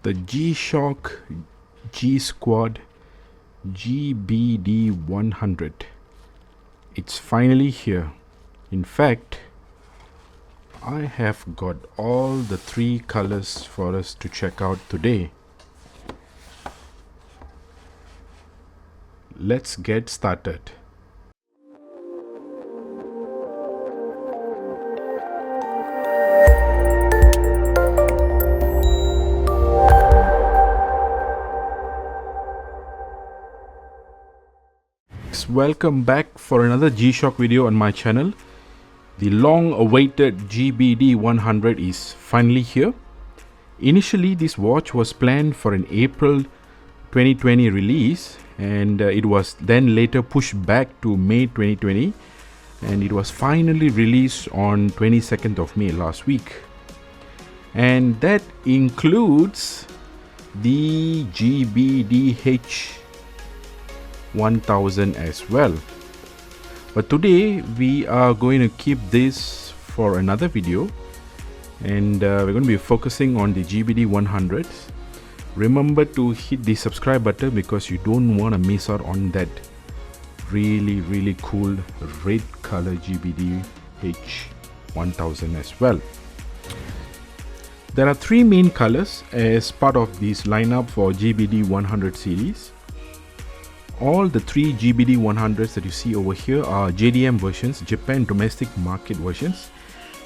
the G-Shock G-Squad GBD-100. It's finally here. In fact, I have got all the 3 colors for us to check out today. Let's get started. Welcome back for another G-Shock video on my channel. The long-awaited GBD-100 is finally here. Initially, this watch was planned for an April 2020 release, and it was then later pushed back to May 2020, and it was finally released on 22nd of May last week. And that includes the GBD-100 as well. But today we are going to keep this for another video, and we're going to be focusing on the GBD-100. Remember to hit the subscribe button because you don't want to miss out on that really cool red color GBD-100 as well. There are 3 main colors as part of this lineup for GBD-100 series. All the 3 GBD-100s that you see over here are JDM versions, Japan domestic market versions.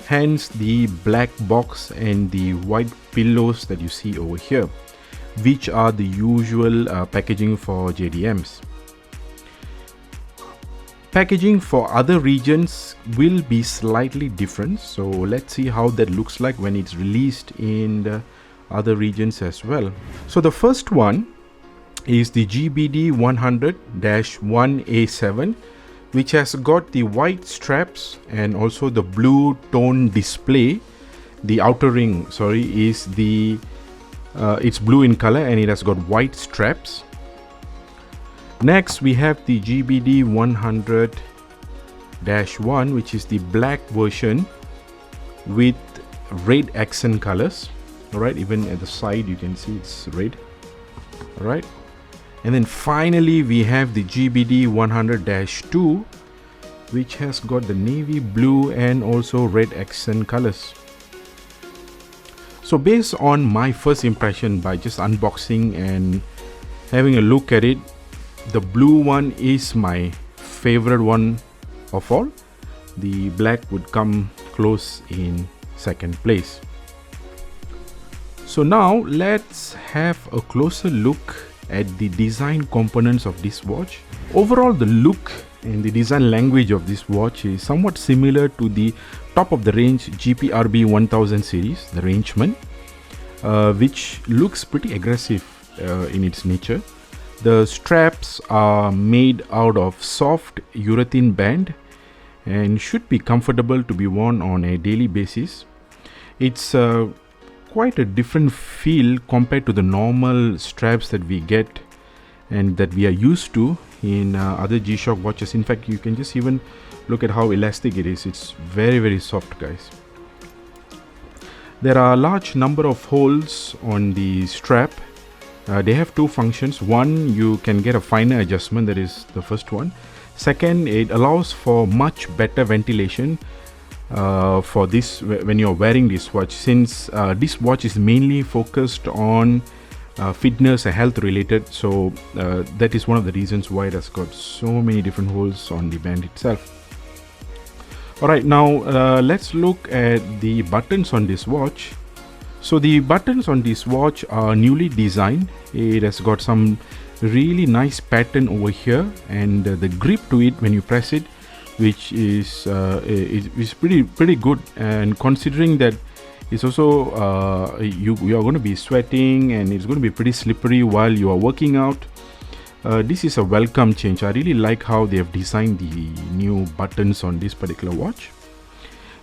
Hence the black box and the white pillows that you see over here, which are the usual packaging for JDMs. Packaging for other regions will be slightly different, so let's see how that looks like when it's released in the other regions as well. So the first one is the GBD-100-1A7, which has got the white straps and also the blue tone display. The outer ring, is the it's blue in color and it has got white straps. Next we have the GBD-100-1, which is the black version with red accent colors. Alright, even at the side you can see it's red. Alright. And then finally we have the GBD-100-2, which has got the navy blue and also red accent colors. So based on my first impression by just unboxing and having a look at it, the blue one is my favorite one of all. The black would come close in second place. So now let's have a closer look at the design components of this watch. Overall, the look and the design language of this watch is somewhat similar to the top of the range GPRB-1000 series, the Rangeman, which looks pretty aggressive in its nature. The straps are made out of soft urethane band and should be comfortable to be worn on a daily basis. It's quite a different feel compared to the normal straps that we get and that we are used to in other G-Shock watches. In fact, you can just even look at how elastic it is. It's very soft, guys. There are a large number of holes on the strap. They have 2 functions. One, you can get a finer adjustment, that is the first one. Second, it allows for much better ventilation for this when you're wearing this watch, since this watch is mainly focused on fitness and health related. So that is one of the reasons why it has got so many different holes on the band itself. Alright, now let's look at the buttons on this watch. So the buttons on this watch are newly designed. It has got some really nice pattern over here, and the grip to it when you press it, which is pretty good. And considering that it's also you are going to be sweating and it's going to be pretty slippery while you are working out, this is a welcome change. I really like how they have designed the new buttons on this particular watch.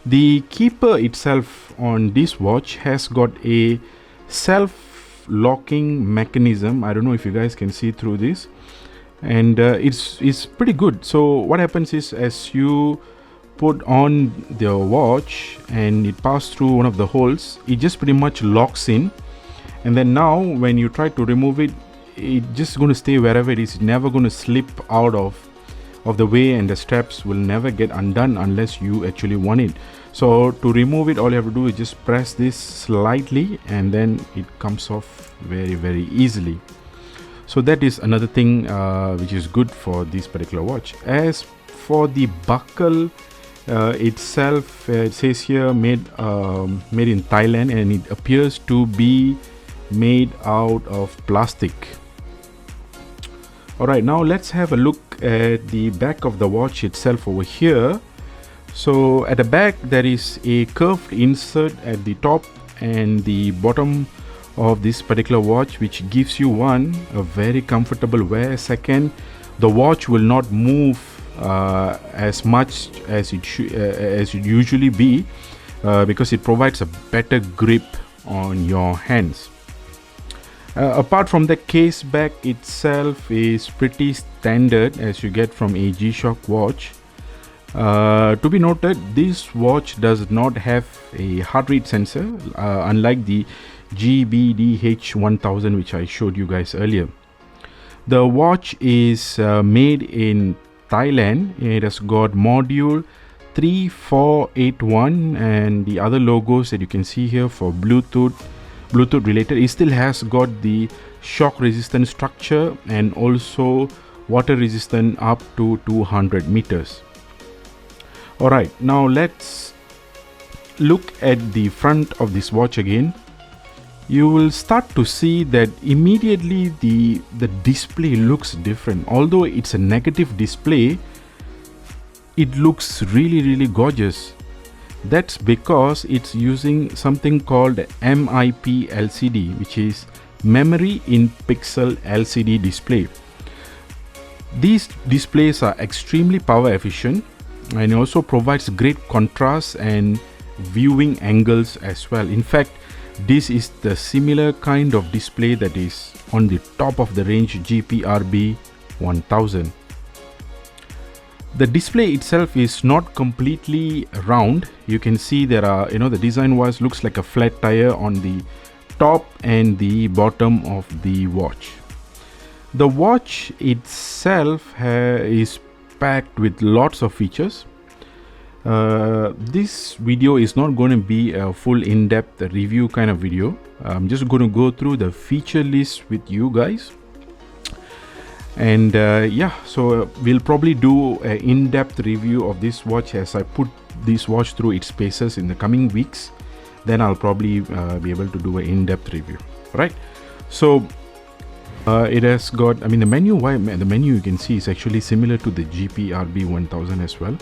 The keeper itself on this watch has got a self-locking mechanism. I don't know if you guys can see through this, and it's pretty good. So what happens is, as you put on the watch and it passes through one of the holes, it just pretty much locks in, And then now when you try to remove it, it's just going to stay wherever it is. It's never going to slip out of the way, and the straps will never get undone unless you actually want it. So to remove it, all you have to do is just press this slightly, and then it comes off very easily. So that is another thing which is good for this particular watch. As for the buckle itself, it says here made in Thailand, and it appears to be made out of plastic. Alright, now let's have a look at the back of the watch itself over here. So at the back there is a curved insert at the top and the bottom of this particular watch, which gives you one, a very comfortable wear. Second, the watch will not move as much as it usually be because it provides a better grip on your hands. Apart from the case back itself is pretty standard as you get from a G-Shock watch. To be noted, this watch does not have a heart rate sensor, unlike the GBD-100 which I showed you guys earlier. The watch is made in Thailand. It has got module 3481 and the other logos that you can see here for Bluetooth related. It still has got the shock resistant structure and also water resistant up to 200 meters. Alright, now let's look at the front of this watch again. You will start to see that immediately the display looks different. Although it's a negative display, it looks really gorgeous. That's because it's using something called MIP LCD, which is Memory in Pixel LCD display. These displays are extremely power efficient and also provides great contrast and viewing angles as well. In fact, this is the similar kind of display that is on the top of the range GBD-100. The display itself is not completely round. You can see there are, the design wise looks like a flat tire on the top and the bottom of the watch. The watch itself is packed with lots of features. This video is not going to be a full in-depth review kind of video. I'm just going to go through the feature list with you guys. And yeah, so we'll probably do an in-depth review of this watch as I put this watch through its paces in the coming weeks. Then I'll probably be able to do an in-depth review. Right? So it has got, the menu. The menu you can see is actually similar to the GBD-100 as well.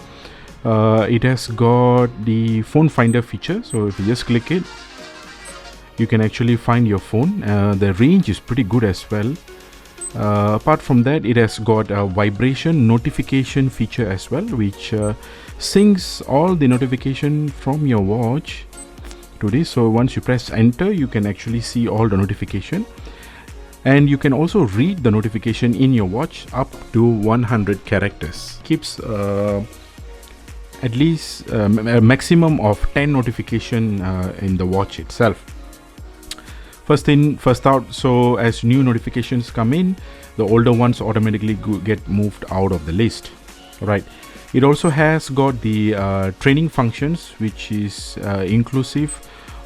It has got the phone finder feature. So if you just click it, you can actually find your phone. The range is pretty good as well. Apart from that, it has got a vibration notification feature as well, which syncs all the notification from your watch to this. So once you press enter, you can actually see all the notification, and you can also read the notification in your watch up to 100 characters. Keeps at least a maximum of 10 notification in the watch itself. First in, first out. So as new notifications come in, the older ones automatically get moved out of the list. Right. It also has got the training functions, which is inclusive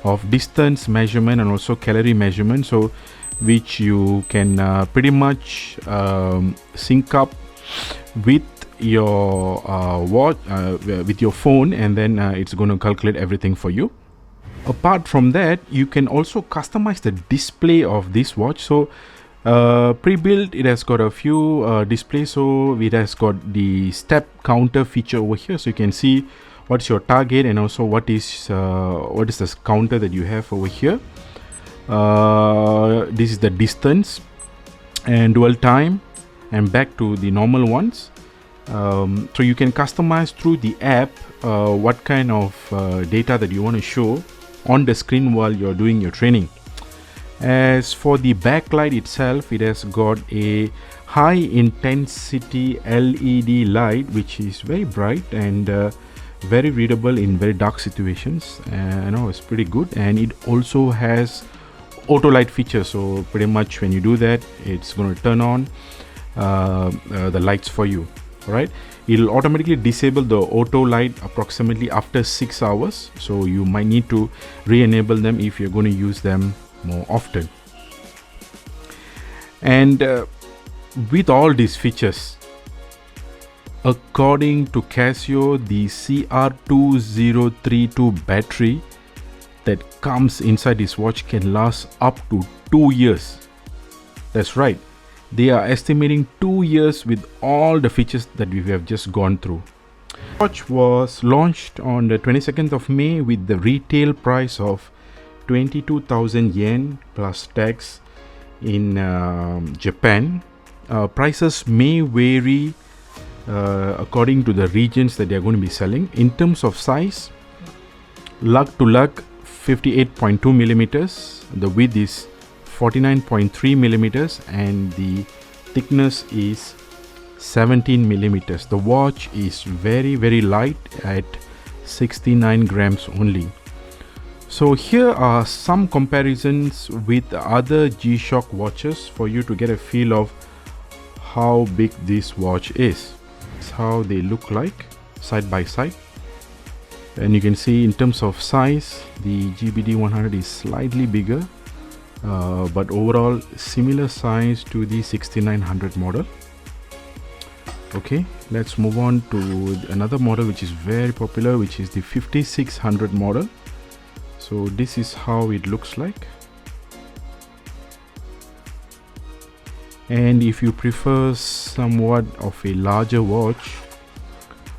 of distance measurement and also calorie measurement. So which you can pretty much sync up with your watch, with your phone, and then it's going to calculate everything for you. Apart from that, you can also customize the display of this watch. So pre-built, it has got a few displays. So it has got the step counter feature over here, so you can see what's your target and also what is the counter that you have over here. This is the distance and dwell time and back to the normal ones. So you can customize through the app what kind of data that you want to show on the screen while you're doing your training. As for the backlight itself, it has got a high intensity LED light, which is very bright and very readable in very dark situations. It's pretty good, and it also has auto light feature. So pretty much when you do that, it's going to turn on the lights for you. All right, it'll automatically disable the auto light approximately after 6 hours, so you might need to re-enable them if you're going to use them more often. And with all these features, according to Casio, the CR2032 battery that comes inside this watch can last up to 2 years. That's right, they are estimating 2 years with all the features that we have just gone through. The watch was launched on the 22nd of May with the retail price of 22,000 yen plus tax in Japan. Prices may vary according to the regions that they are going to be selling. In terms of size, lug to lug 58.2 millimeters, the width is 49.3 millimeters, and the thickness is 17 millimeters. The watch is very light at 69 grams only. So here are some comparisons with other G-Shock watches for you to get a feel of how big this watch is. It's how they look like side by side. And you can see in terms of size, the GBD-100 is slightly bigger, but overall similar size to the 6900 model. Okay, let's move on to another model which is very popular, which is the 5600 model. So this is how it looks like. And if you prefer somewhat of a larger watch,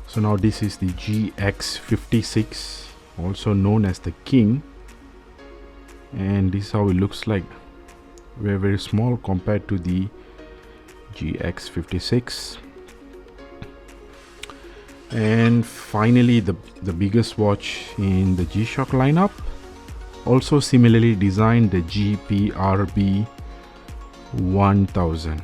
so now this is the GX56, also known as the King, and this is how it looks like. Very small compared to the GX56. And finally, the biggest watch in the G-Shock lineup, also similarly designed, the GPRB-1000.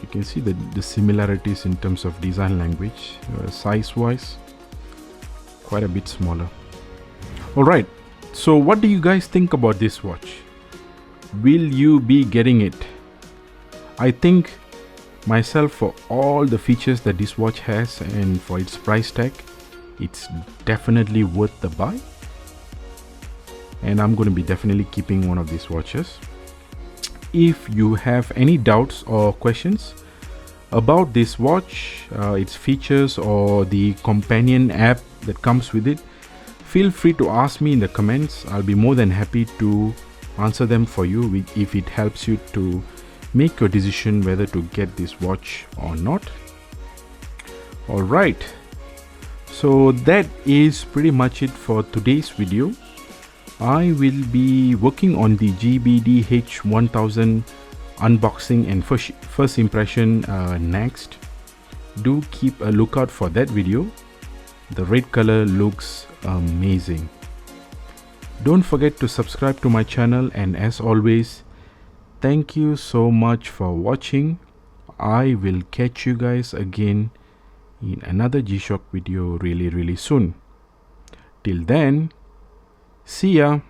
You can see the similarities in terms of design language. Size wise, quite a bit smaller. Alright, so what do you guys think about this watch? Will you be getting it? I think myself, for all the features that this watch has and for its price tag, it's definitely worth the buy. And I'm going to be definitely keeping one of these watches. If you have any doubts or questions about this watch, its features, or the companion app that comes with it, feel free to ask me in the comments. I'll be more than happy to answer them for you if it helps you to make your decision whether to get this watch or not. Alright, so that is pretty much it for today's video. I will be working on the GBD-100 unboxing and first impression next. Do keep a lookout for that video. The red color looks amazing. Don't forget to subscribe to my channel, and as always, thank you so much for watching. I will catch you guys again in another G-Shock video really soon. Till then, see ya.